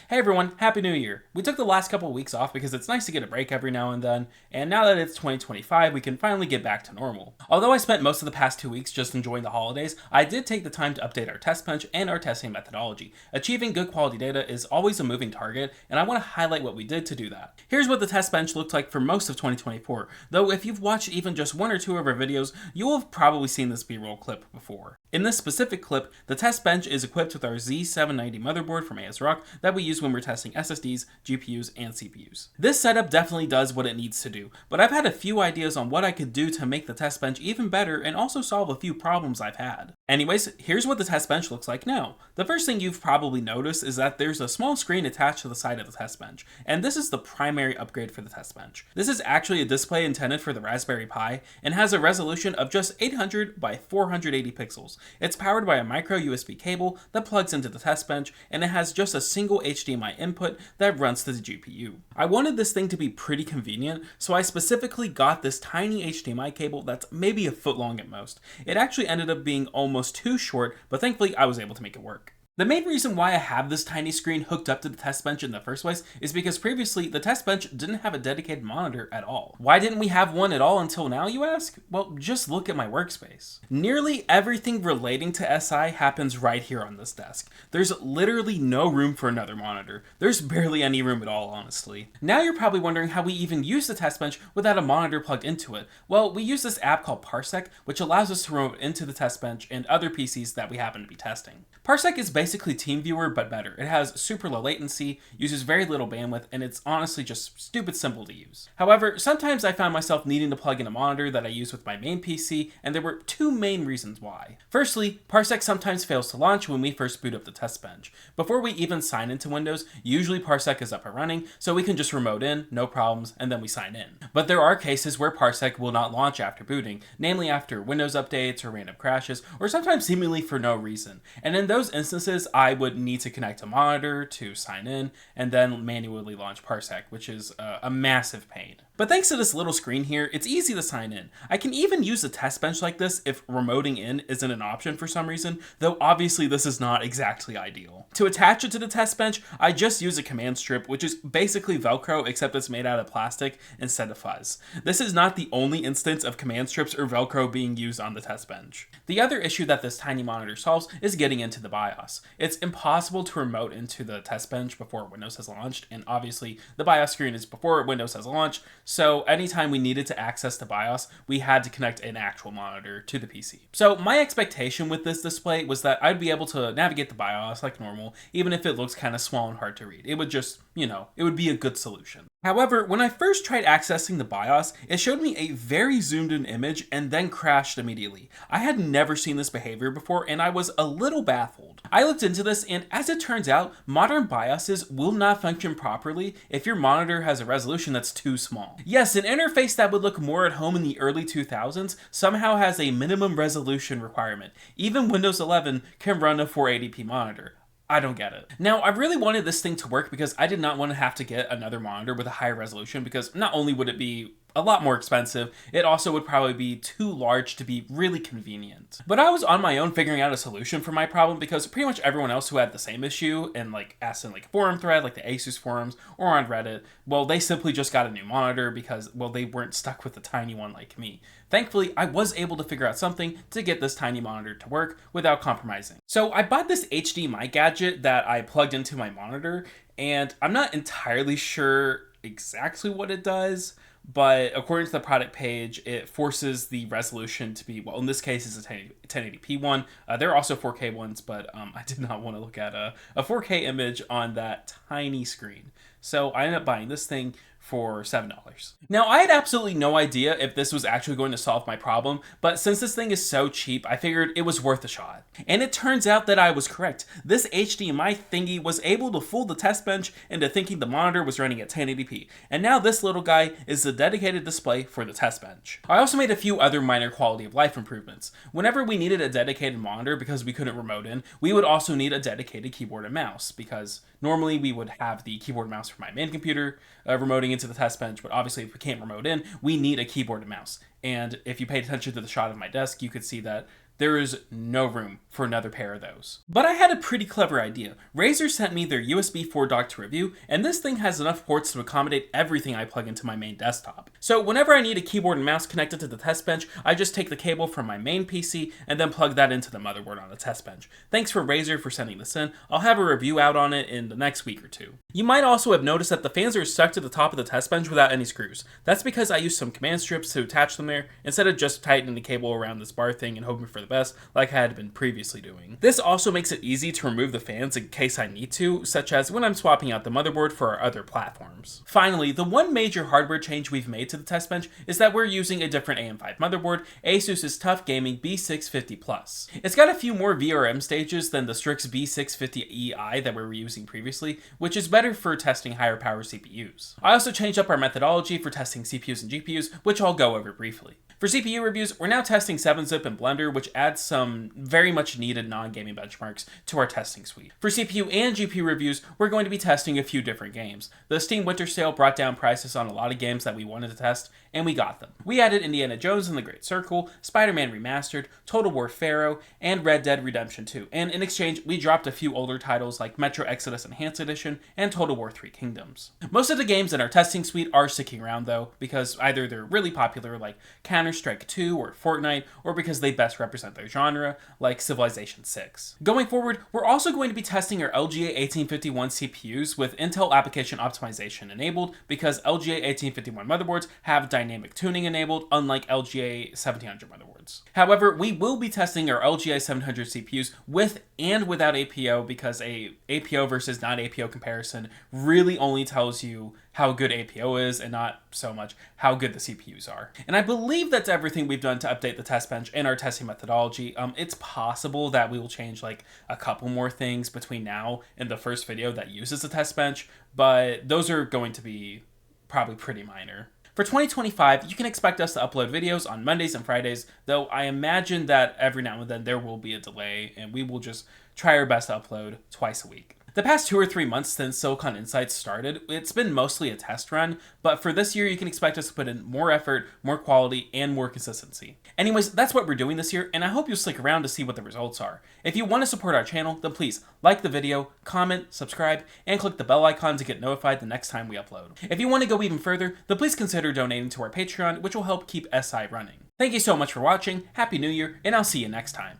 Hey everyone, Happy New Year! We took the last couple of weeks off because it's nice to get a break every now and then, and now that it's 2025, we can finally get back to normal. Although I spent most of the past 2 weeks just enjoying the holidays, I did take the time to update our test bench and our testing methodology. Achieving good quality data is always a moving target, and I want to highlight what we did to do that. Here's what the test bench looked like for most of 2024, though if you've watched even just one or two of our videos, you will have probably seen this B-roll clip before. In this specific clip, the test bench is equipped with our Z790 motherboard from ASRock that we use when we're testing SSDs, GPUs, and CPUs. This setup definitely does what it needs to do, but I've had a few ideas on what I could do to make the test bench even better and also solve a few problems I've had. Anyways, here's what the test bench looks like now. The first thing you've probably noticed is that there's a small screen attached to the side of the test bench, and this is the primary upgrade for the test bench. This is actually a display intended for the Raspberry Pi and has a resolution of just 800 by 480 pixels. It's powered by a micro USB cable that plugs into the test bench, and it has just a single HDMI input that runs to the GPU. I wanted this thing to be pretty convenient, so I specifically got this tiny HDMI cable that's maybe a foot long at most. It actually ended up being almost too short, but thankfully I was able to make it work. The main reason why I have this tiny screen hooked up to the test bench in the first place is because previously the test bench didn't have a dedicated monitor at all. Why didn't we have one at all until now, you ask? Well, just look at my workspace. Nearly everything relating to SI happens right here on this desk. There's literally no room for another monitor. There's barely any room at all, honestly. Now you're probably wondering how we even use the test bench without a monitor plugged into it. Well, we use this app called Parsec, which allows us to remote into the test bench and other PCs that we happen to be testing. Parsec is basically TeamViewer, but better. It has super low latency, uses very little bandwidth, and it's honestly just stupid simple to use. However, sometimes I found myself needing to plug in a monitor that I use with my main PC, and there were two main reasons why. Firstly, Parsec sometimes fails to launch when we first boot up the test bench. Before we even sign into Windows, usually Parsec is up and running, so we can just remote in, no problems, and then we sign in. But there are cases where Parsec will not launch after booting, namely after Windows updates or random crashes, or sometimes seemingly for no reason. And in those instances, I would need to connect a monitor to sign in and then manually launch Parsec, which is a massive pain. But thanks to this little screen here, it's easy to sign in. I can even use a test bench like this if remoting in isn't an option for some reason, though obviously this is not exactly ideal. To attach it to the test bench, I just use a command strip, which is basically Velcro except it's made out of plastic instead of fuzz. This is not the only instance of command strips or Velcro being used on the test bench. The other issue that this tiny monitor solves is getting into the BIOS. It's impossible to remote into the test bench before Windows has launched, and obviously the BIOS screen is before Windows has launched, so anytime we needed to access the BIOS, we had to connect an actual monitor to the PC. So my expectation with this display was that I'd be able to navigate the BIOS like normal, even if it looks kind of small and hard to read. It would just, it would be a good solution. However, when I first tried accessing the BIOS, it showed me a very zoomed in image and then crashed immediately. I had never seen this behavior before and I was a little baffled. I looked into this and as it turns out, modern BIOSes will not function properly if your monitor has a resolution that's too small. Yes, an interface that would look more at home in the early 2000s somehow has a minimum resolution requirement. Even Windows 11 can run a 480p monitor. I don't get it. Now, I really wanted this thing to work because I did not want to have to get another monitor with a higher resolution because not only would it be a lot more expensive, it also would probably be too large to be really convenient. But I was on my own figuring out a solution for my problem because pretty much everyone else who had the same issue and asked in a forum thread like the Asus forums or on Reddit, well, they simply just got a new monitor because, well, they weren't stuck with a tiny one like me. Thankfully, I was able to figure out something to get this tiny monitor to work without compromising. So I bought this HDMI gadget that I plugged into my monitor, and I'm not entirely sure exactly what it does, but according to the product page, it forces the resolution to be, well, in this case, it's a 1080p one. There are also 4K ones, but I did not want to look at a 4K image on that tiny screen. So I ended up buying this thing for $7. Now, I had absolutely no idea if this was actually going to solve my problem, but since this thing is so cheap, I figured it was worth a shot. And it turns out that I was correct. This HDMI thingy was able to fool the test bench into thinking the monitor was running at 1080p, and now this little guy is the dedicated display for the test bench. I also made a few other minor quality of life improvements. Whenever we needed a dedicated monitor because we couldn't remote in, we would also need a dedicated keyboard and mouse because normally we would have the keyboard and mouse for my main computer remoting into the test bench, but obviously if we can't remote in, we need a keyboard and mouse. And if you paid attention to the shot of my desk, you could see that There is no room for another pair of those. But I had a pretty clever idea. Razer sent me their USB 4 dock to review, and this thing has enough ports to accommodate everything I plug into my main desktop. So whenever I need a keyboard and mouse connected to the test bench, I just take the cable from my main PC and then plug that into the motherboard on the test bench. Thanks for Razer for sending this in. I'll have a review out on it in the next week or two. You might also have noticed that the fans are stuck to the top of the test bench without any screws. That's because I used some command strips to attach them there, instead of just tightening the cable around this bar thing and hoping for the best like I had been previously doing. This also makes it easy to remove the fans in case I need to, such as when I'm swapping out the motherboard for our other platforms. Finally, the one major hardware change we've made to the test bench is that we're using a different AM5 motherboard, Asus's TUF Gaming B650 Plus. It's got a few more VRM stages than the Strix B650EI that we were using previously, which is better for testing higher power CPUs. I also changed up our methodology for testing CPUs and GPUs, which I'll go over briefly. For CPU reviews, we're now testing 7-Zip and Blender, which adds some very much needed non-gaming benchmarks to our testing suite. For CPU and GPU reviews, we're going to be testing a few different games. The Steam Winter Sale brought down prices on a lot of games that we wanted to test, and we got them. We added Indiana Jones and the Great Circle, Spider-Man Remastered, Total War Pharaoh, and Red Dead Redemption 2, and in exchange, we dropped a few older titles like Metro Exodus Enhanced Edition and Total War 3 Kingdoms. Most of the games in our testing suite are sticking around though, because either they're really popular like Counter-Strike 2 or Fortnite, or because they best represent their genre, like Civilization 6. Going forward, we're also going to be testing our LGA 1851 CPUs with Intel Application Optimization enabled, because LGA 1851 motherboards have dynamic tuning enabled, unlike LGA 1700 motherboards. However, we will be testing our LGA 700 CPUs with and without APO, because a APO versus non-APO comparison really only tells you how good APO is and not so much how good the CPUs are. And I believe that's everything we've done to update the test bench and our testing methodology. It's possible that we will change like a couple more things between now and the first video that uses the test bench, but those are going to be probably pretty minor. For 2025, you can expect us to upload videos on Mondays and Fridays, though I imagine that every now and then there will be a delay and we will just try our best to upload twice a week. The past 2 or 3 months since Silicon Insights started, it's been mostly a test run, but for this year you can expect us to put in more effort, more quality, and more consistency. Anyways, that's what we're doing this year, and I hope you'll stick around to see what the results are. If you want to support our channel, then please like the video, comment, subscribe, and click the bell icon to get notified the next time we upload. If you want to go even further, then please consider donating to our Patreon, which will help keep SI running. Thank you so much for watching, Happy New Year, and I'll see you next time.